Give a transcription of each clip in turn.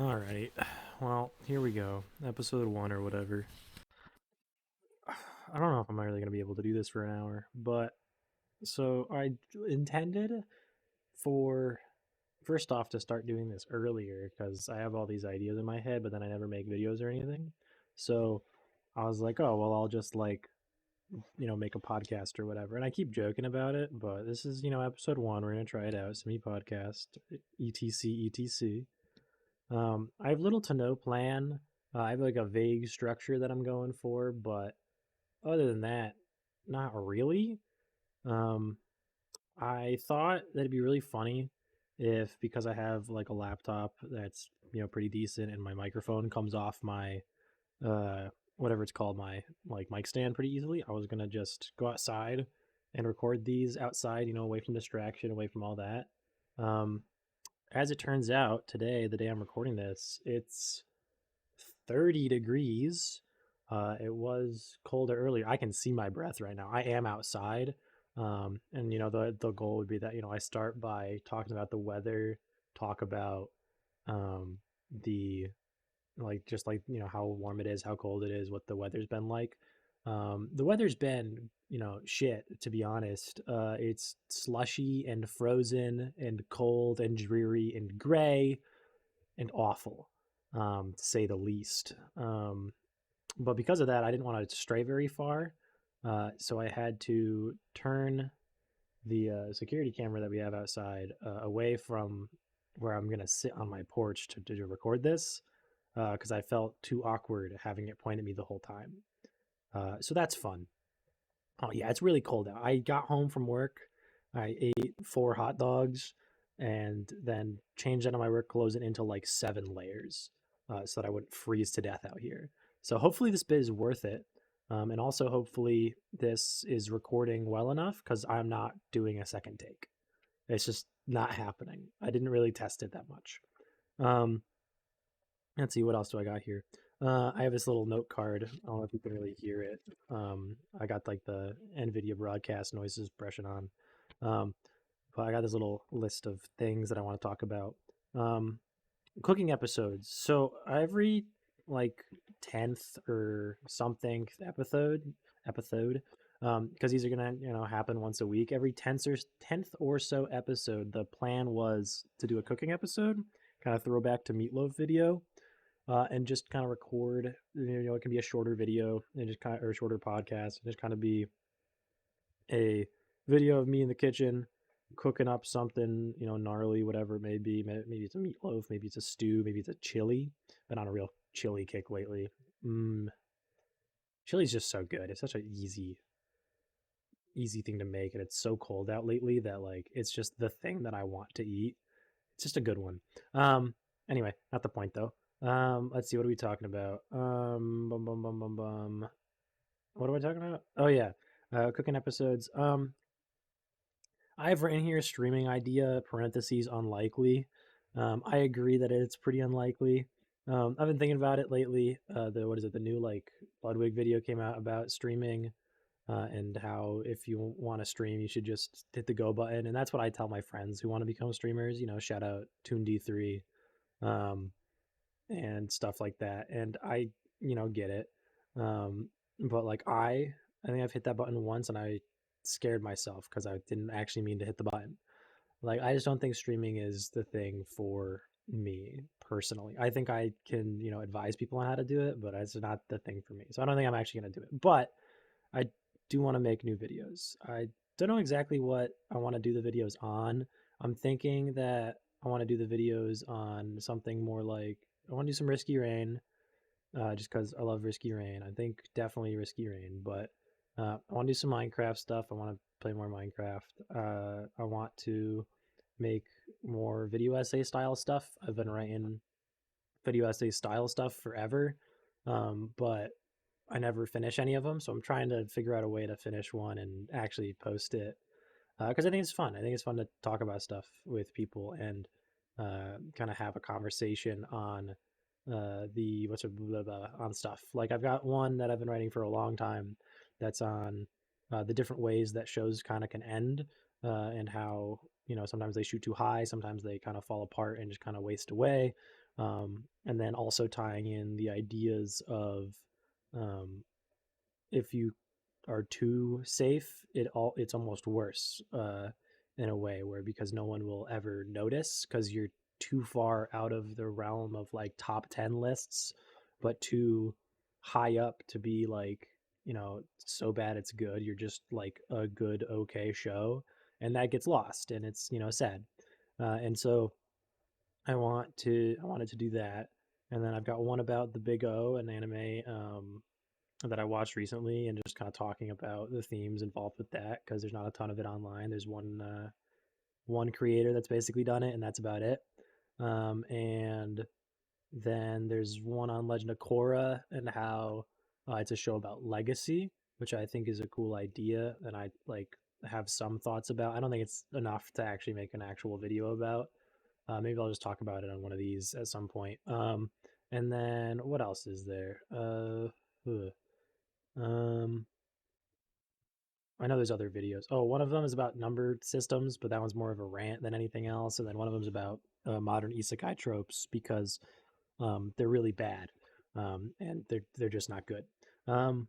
All right. Well, here we go. Episode 1 or whatever. I don't know if I'm really going to be able to do this for an hour, but so I intended for first off to start doing this earlier because I have all these ideas in my head, but then I never make videos or anything. So I was like, oh, well, I'll just make a podcast or whatever. And I keep joking about it, but this is, episode 1. We're going to try it out. Semi podcast, etc, etc. I have little to no plan. I have like a vague structure that I'm going for, but other than that, not really. Um, I thought that it'd be really funny if, because I have like a laptop that's pretty decent, and my microphone comes off my uh whatever it's called, my like mic stand pretty easily. I was gonna just go outside and record these outside, away from distraction, away from all that. Um, as it turns out, today, the day I'm recording this, it's 30 degrees. It was colder earlier. I can see my breath right now. I am outside. And the goal would be that, I start by talking about the weather, talk about um the just like, how warm it is, how cold it is, what the weather's been like. The weather's been, shit, to be honest. It's slushy and frozen and cold and dreary and gray and awful, to say the least. But because of that, I didn't want to stray very far. So I had to turn the security camera that we have outside away from where I'm going to sit on my porch to record this, because I felt too awkward having it point at me the whole time. So that's fun. Oh, yeah, it's really cold out. I got home from work. I ate 4 hot dogs and then changed out of my work clothes and into like 7 layers, so that I wouldn't freeze to death out here. So hopefully this bit is worth it. And also hopefully this is recording well enough because I'm not doing a second take. It's just not happening. I didn't really test it that much. Um, let's see, what else do I got here? I have this little note card. I don't know if you can really hear it. I got like the NVIDIA broadcast noises brushing on. Um, but I got this little list of things that I want to talk about. Um, Cooking episodes. So every like 10th or something episode, because these are gonna happen once a week. Every 10th or so episode, the plan was to do a cooking episode, kind of throwback to Meatloaf video, and just kind of record. It can be a shorter video and just kind of, or a shorter podcast, and just kind of be a video of me in the kitchen cooking up something, gnarly, whatever it may be. Maybe it's a meatloaf, maybe it's a stew, maybe it's a chili. Been on a real chili kick lately. Mm, Chili's just so good. It's such an easy thing to make, and it's so cold out lately that like it's just the thing that I want to eat. It's just a good one. Anyway, not the point though. Let's see, what are we talking about? Bum bum bum bum bum. What am I talking about? Oh yeah, cooking episodes. I have written here streaming idea, parentheses, unlikely. I agree that it's pretty unlikely. I've been thinking about it lately. What is it? The new like Ludwig video came out about streaming, and how if you want to stream, you should just hit the go button. And that's what I tell my friends who want to become streamers. Shout out ToonD3, um, and stuff like that. And I, get it. But like I think I've hit that button once and I scared myself because I didn't actually mean to hit the button. Like I just don't think streaming is the thing for me personally. I think I can, advise people on how to do it, but it's not the thing for me. So I don't think I'm actually going to do it. But I do want to make new videos. I don't know exactly what I want to do the videos on. I'm thinking that I want to do the videos on something more like, I want to do some Risky Rain, just because I love Risky Rain. I think definitely Risky Rain, but I want to do some Minecraft stuff. I want to play more Minecraft. I want to make more video essay style stuff. I've been writing video essay style stuff forever, but I never finish any of them. So I'm trying to figure out a way to finish one and actually post it, because I think it's fun. I think it's fun to talk about stuff with people and kind of have a conversation on the what's it, blah, blah, on stuff. Like I've got one that I've been writing for a long time that's on the different ways that shows kind of can end, and how sometimes they shoot too high, sometimes they kind of fall apart and just kind of waste away, And then also tying in the ideas of um, if you are too safe, it's almost worse in a way where because no one will ever notice because you're too far out of the realm of like top 10 lists, but too high up to be like, so bad it's good. You're just like a good, okay show. And that gets lost and it's, sad. And so I wanted to do that. And then I've got one about the Big O, an anime that I watched recently, and just kind of talking about the themes involved with that because there's not a ton of it online. There's one creator that's basically done it, and that's about it. And then there's one on Legend of Korra and how it's a show about legacy, which I think is a cool idea, and I like have some thoughts about. I don't think it's enough to actually make an actual video about. Maybe I'll just talk about it on one of these at some point. And then what else is there? Um, I know there's other videos. Oh, one of them is about numbered systems, but that one's more of a rant than anything else. And then one of them is about modern isekai tropes because they're really bad and they're just not good. Um,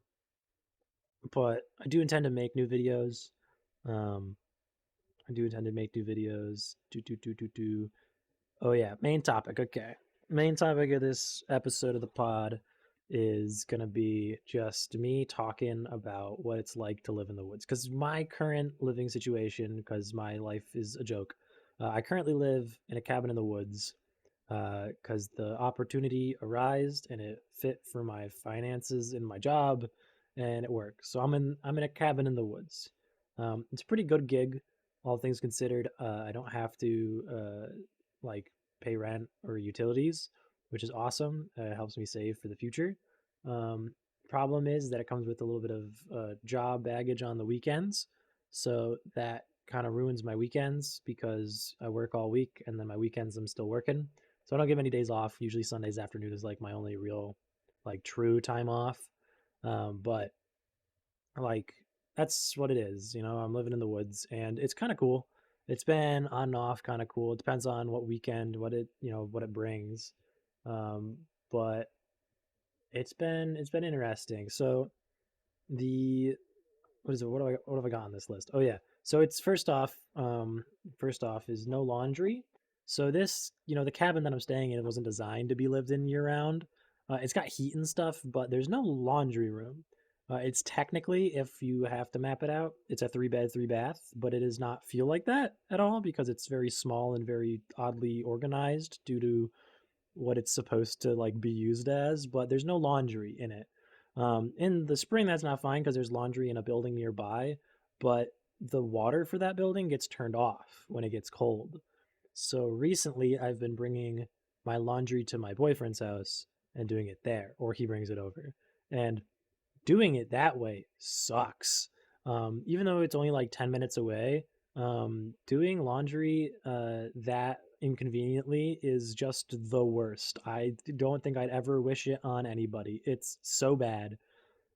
but I do intend to make new videos. Um, I do intend to make new videos. Do. Oh yeah, main topic. Okay, main topic of this episode of the pod is gonna be just me talking about what it's like to live in the woods. Because my current living situation, because my life is a joke, I currently live in a cabin in the woods because the opportunity arose and it fit for my finances in my job, and it worked. So I'm in a cabin in the woods. It's a pretty good gig, all things considered. I don't have to like pay rent or utilities, which is awesome. It helps me save for the future. Um, Problem is that it comes with a little bit of job baggage on the weekends, so that kind of ruins my weekends because I work all week and then my weekends I'm still working. So I don't get many days off. Usually Sundays afternoon is like my only real, like true time off. But like that's what it is. I'm living in the woods and it's kind of cool. It's been on and off, kind of cool. It depends on what weekend, what it brings. Um, but it's been interesting. So the what is it? What have I got on this list? Oh yeah. So it's first off is no laundry. So this, the cabin that I'm staying in wasn't designed to be lived in year round. It's got heat and stuff, but there's no laundry room. It's technically, if you have to map it out, it's a 3 bed, 3 bath, but it does not feel like that at all because it's very small and very oddly organized due to what it's supposed to like be used as, but there's no laundry in it. In the spring, that's not fine because there's laundry in a building nearby, but the water for that building gets turned off when it gets cold. So recently, I've been bringing my laundry to my boyfriend's house and doing it there, or he brings it over. And doing it that way sucks. Even though it's only like 10 minutes away, doing laundry that inconveniently is just the worst. I don't think I'd ever wish it on anybody. It's so bad.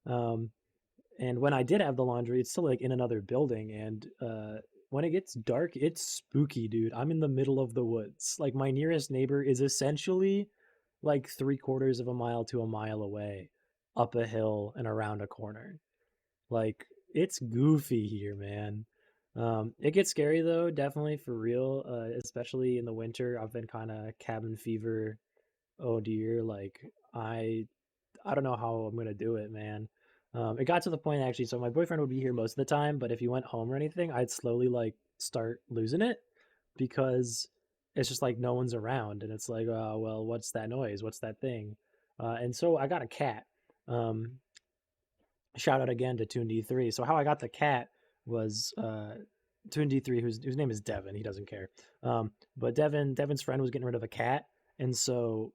Um, and when I did have the laundry, it's still like in another building. And when it gets dark, it's spooky, dude. I'm in the middle of the woods. Like my nearest neighbor is essentially like 3/4 of a mile to a mile away, up a hill and around a corner. Like it's goofy here, man. It gets scary though, definitely for real. Especially in the winter. I've been kind of cabin fever. Oh dear, like I don't know how I'm gonna do it, man. It got to the point actually. So my boyfriend would be here most of the time, but if he went home or anything, I'd slowly like start losing it because it's just like no one's around, and it's like, oh well, what's that noise? What's that thing? And so I got a cat. Um, Shout out again to Toon D3. So how I got the cat was Toon D3, whose name is Devin. He doesn't care. But Devin's friend was getting rid of a cat, and so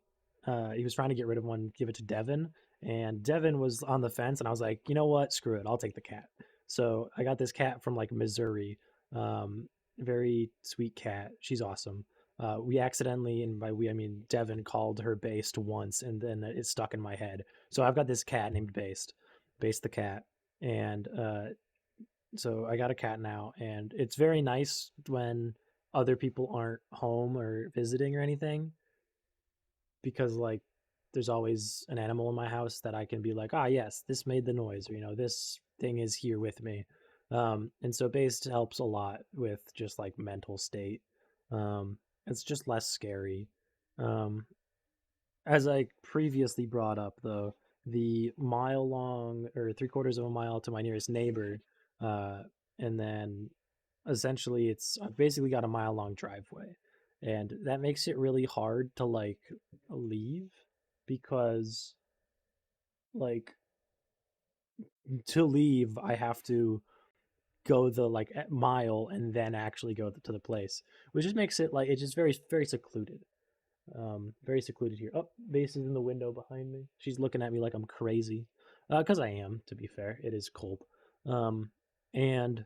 he was trying to get rid of one, give it to Devin, and Devin was on the fence, and I was like, you know what, screw it, I'll take the cat. So I got this cat from like Missouri. Very sweet cat. She's awesome. We accidentally, and by we I mean Devin, called her Based once, and then it stuck in my head. So I've got this cat named Based the cat, and so I got a cat now, and it's very nice when other people aren't home or visiting or anything. because like there's always an animal in my house that I can be like, ah, yes, this made the noise, or this thing is here with me. And so based helps a lot with just like mental state. Um, it's just less scary. Um, as I previously brought up, though, the mile long or three-quarters of a mile to my nearest neighbor, uh, and then essentially I've basically got a mile long driveway, and that makes it really hard to like leave because like to leave I have to go the like mile and then actually go to the place, which just makes it like it's just very secluded. Very secluded here. Oh, Base is in the window behind me. She's looking at me like I'm crazy. Because I am, to be fair. It is cold. And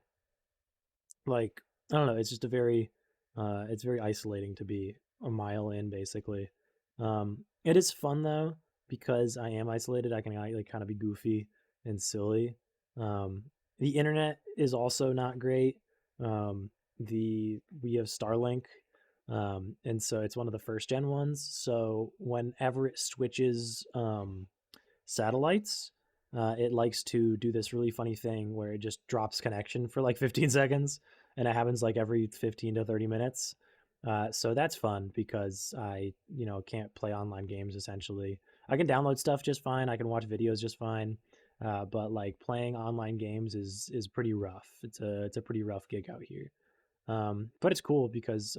like I don't know, it's just it's very isolating to be a mile in basically. It is fun though because I am isolated. I can like kind of be goofy and silly. Um, the internet is also not great. We have Starlink, and so it's one of the first gen ones. So whenever it switches satellites, it likes to do this really funny thing where it just drops connection for like 15 seconds, and it happens like every 15 to 30 minutes. So that's fun because I, can't play online games essentially. I can download stuff just fine. I can watch videos just fine. But like playing online games is pretty rough. It's a pretty rough gig out here. But it's cool because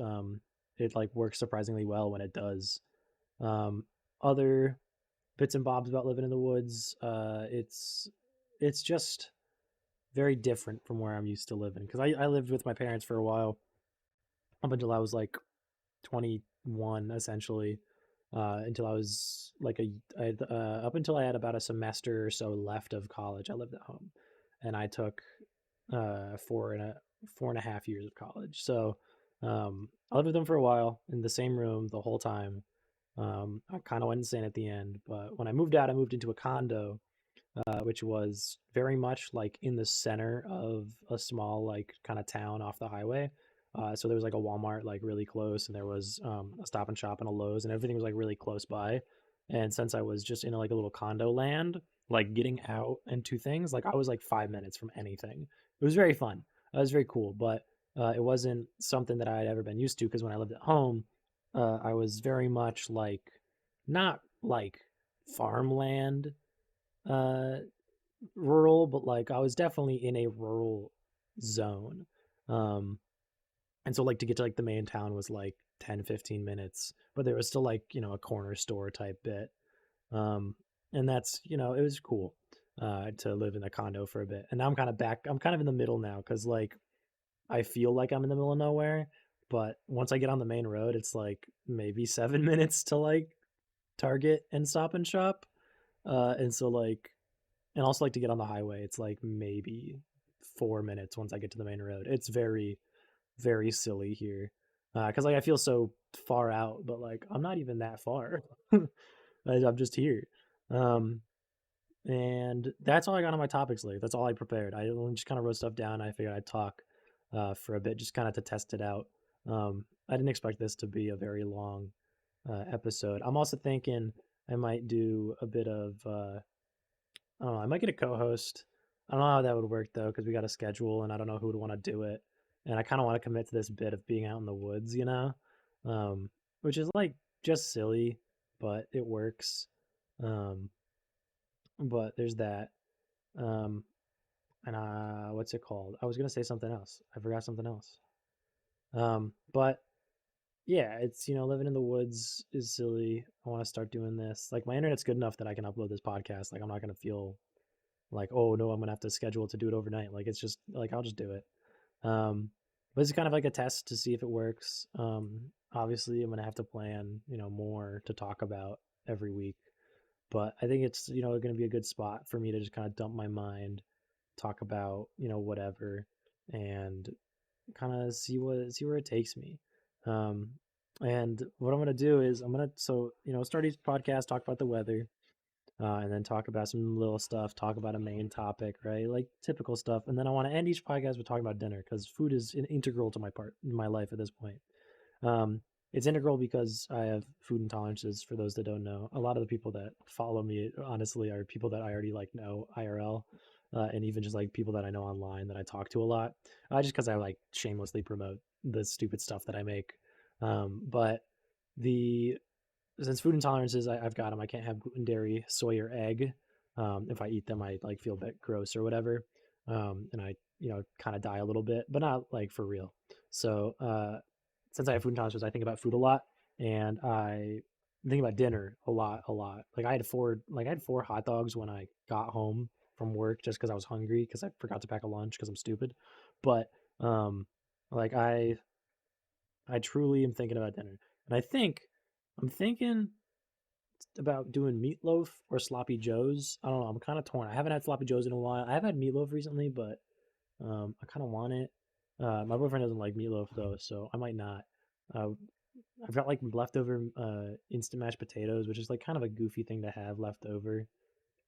it like works surprisingly well when it does. Other bits and bobs about living in the woods. It's just very different from where I'm used to living because I lived with my parents for a while up until I was like 21 essentially, until I was like up until I had about a semester or so left of college. I lived at home, and I took 4.5 years of college. So I lived with them for a while in the same room the whole time. I kind of went insane at the end, but when I moved out, I moved into a condo, which was very much like in the center of a small like kind of town off the highway. So there was like a Walmart like really close, and there was a Stop and Shop and a Lowe's, and everything was like really close by. And since I was just in like a little condo land, like getting out and to things, like I was like 5 minutes from anything. It was very fun. It was very cool, but it wasn't something that I had ever been used to because when I lived at home, I was very much like not like farmland uh rural, but like I was definitely in a rural zone. Um and so like to get to like the main town was like 10-15 minutes, but there was still like, a corner store type bit. Um and that's, it was cool to live in a condo for a bit. And now I'm kind of back. I'm kind of in the middle now cuz like I feel like I'm in the middle of nowhere, but once I get on the main road, it's like maybe 7 minutes to like Target and Stop and Shop. And so like and also like to get on the highway, it's like maybe 4 minutes once I get to the main road. It's very silly here, because like I feel so far out, but like I'm not even that far. I'm just here, um, and that's all I got on my topics list. That's all I prepared. I just kind of wrote stuff down. I figured I'd talk for a bit, just kind of to test it out. I didn't expect this to be a very long episode. I'm also thinking I might do a bit of I don't know. I might get a co-host. I don't know how that would work though, because we got a schedule, and I don't know who would want to do it. And I kind of want to commit to this bit of being out in the woods, um, which is like just silly, but it works. Um, but there's that. Um, and what's it called? I was gonna say something else. I forgot something else. But yeah, it's living in the woods is silly. I want to start doing this. Like my internet's good enough that I can upload this podcast. Like I'm not gonna feel like, oh no, I'm gonna have to schedule to do it overnight. Like it's just like I'll just do it. But it's kind of like a test to see if it works. Obviously, I'm gonna have to plan, more to talk about every week. But I think it's gonna be a good spot for me to just kind of dump my mind, talk about whatever, and kind of see where it takes me. Um, and what I'm gonna do is I'm gonna start each podcast, talk about the weather, and then talk about some little stuff, talk about a main topic, right? Like typical stuff. And then I want to end each podcast with talking about dinner because food is integral to my life at this point. Um, it's integral because I have food intolerances. For those that don't know, a lot of the people that follow me, honestly, are people that I already like know IRL, and even just like people that I know online that I talk to a lot. Just because I like shamelessly promote the stupid stuff that I make. But the since food intolerances, I've got them. I can't have gluten, dairy, soy, or egg. If I eat them, I like feel a bit gross or whatever, and I kind of die a little bit, but not like for real. So since I have food intolerances, I think about food a lot, and I think about dinner a lot, a lot. I had four hot dogs when I got home from work just because I was hungry because I forgot to pack a lunch because I'm stupid. But um, like I truly am thinking about dinner, and I'm thinking about doing meatloaf or sloppy joes. I don't know. I'm kind of torn. I haven't had sloppy joes in a while. I have had meatloaf recently, but I kind of want it. My boyfriend doesn't like meatloaf though, so I might not. Uh, I've got like leftover instant mashed potatoes, which is like kind of a goofy thing to have left over.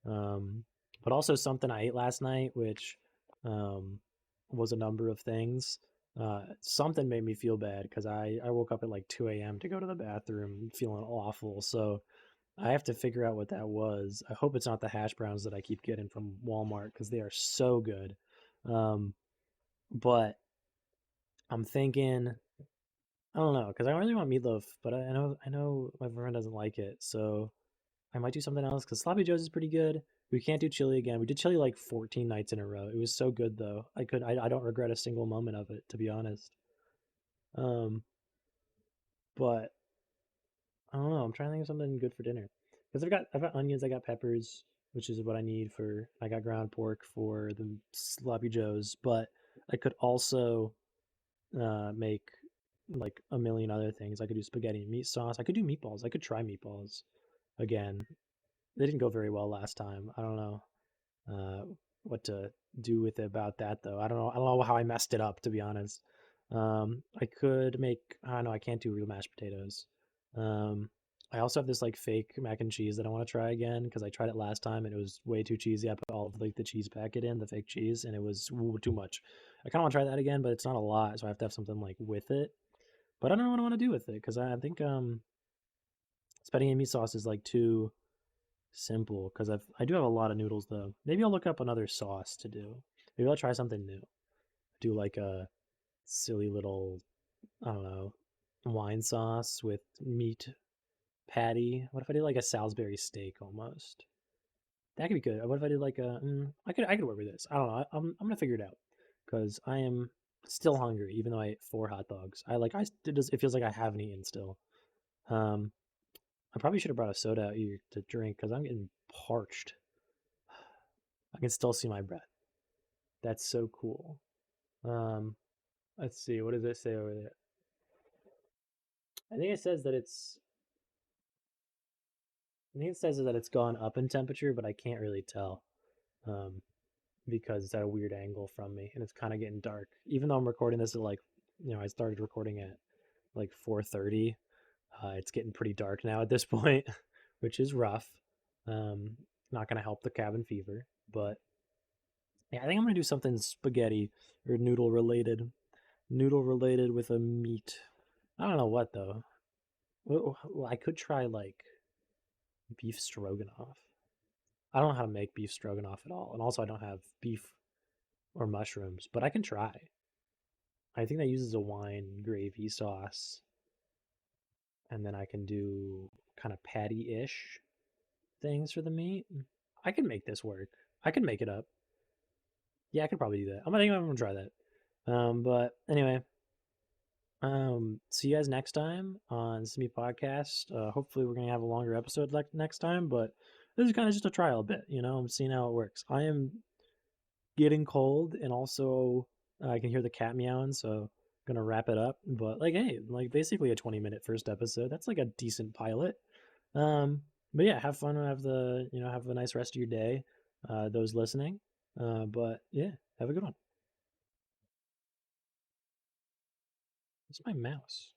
Um, but also something I ate last night, which um, was a number of things. Something made me feel bad because I woke up at like 2 a.m. to go to the bathroom feeling awful. So I have to figure out what that was. I hope it's not the hash browns that I keep getting from Walmart because they are so good. Um, but I'm thinking, I don't know, because I really want meatloaf, but I know my friend doesn't like it, so I might do something else. Because sloppy joes is pretty good. We can't do chili again. We did chili like 14 nights in a row. It was so good though. I don't regret a single moment of it, to be honest. Um, but I don't know. I'm trying to think of something good for dinner because I've got onions, I got peppers, which is what I need for. I got ground pork for the sloppy joes, but I could also make like a million other things. I could do spaghetti and meat sauce. I could do meatballs. I could try meatballs again. They didn't go very well last time. I don't know uh, what to do with it about that though. I don't know how I messed it up, to be honest. I could make. I don't know. I can't do real mashed potatoes. Um, I also have this like fake mac and cheese that I want to try again because I tried it last time and it was way too cheesy. I put all of like the cheese packet in the fake cheese and it was too much. I kind of want to try that again, but it's not a lot, so I have to have something like with it. But I don't know what I want to do with it because I think spaghetti and meat sauce is like too simple because I do have a lot of noodles though. Maybe I'll look up another sauce to do. Maybe I'll try something new. Do like a silly little, I don't know, wine sauce with meat patty. What if I did like a Salisbury steak almost? That could be good. What if I did like a? I could work with this. I don't know. I'm gonna figure it out because I am still hungry even though I ate four hot dogs. It feels like I haven't eaten still. Um, I probably should have brought a soda out here to drink because I'm getting parched. I can still see my breath. That's so cool. Um, let's see. What does it say over there? I think it says that it's. I think it says that it's gone up in temperature, but I can't really tell um, because it's at a weird angle from me, and it's kind of getting dark. Even though I'm recording this at like, I started recording at like 4:30. It's getting pretty dark now at this point, which is rough. Um, Not gonna help the cabin fever, but yeah, I think I'm gonna do something spaghetti or noodle related. Noodle related with a meat. I don't know what though. Well, I could try like beef stroganoff. I don't know how to make beef stroganoff at all, and also I don't have beef or mushrooms, but I can try. I think that uses a wine gravy sauce, and then I can do kind of patty-ish things for the meat. I can make this work. I can make it up. Yeah, I could probably do that. I'm gonna try that. But anyway, see you guys next time on Simi Podcast. Hopefully, we're gonna have a longer episode like next time, but this is kind of just a trial bit. I'm seeing how it works. I am getting cold, and also I can hear the cat meowing, so I'm gonna wrap it up. But like, hey, like basically a 20-minute first episode. That's like a decent pilot. But yeah, have fun. Have a nice rest of your day. Those listening. But yeah, have a good one. It's my mouse.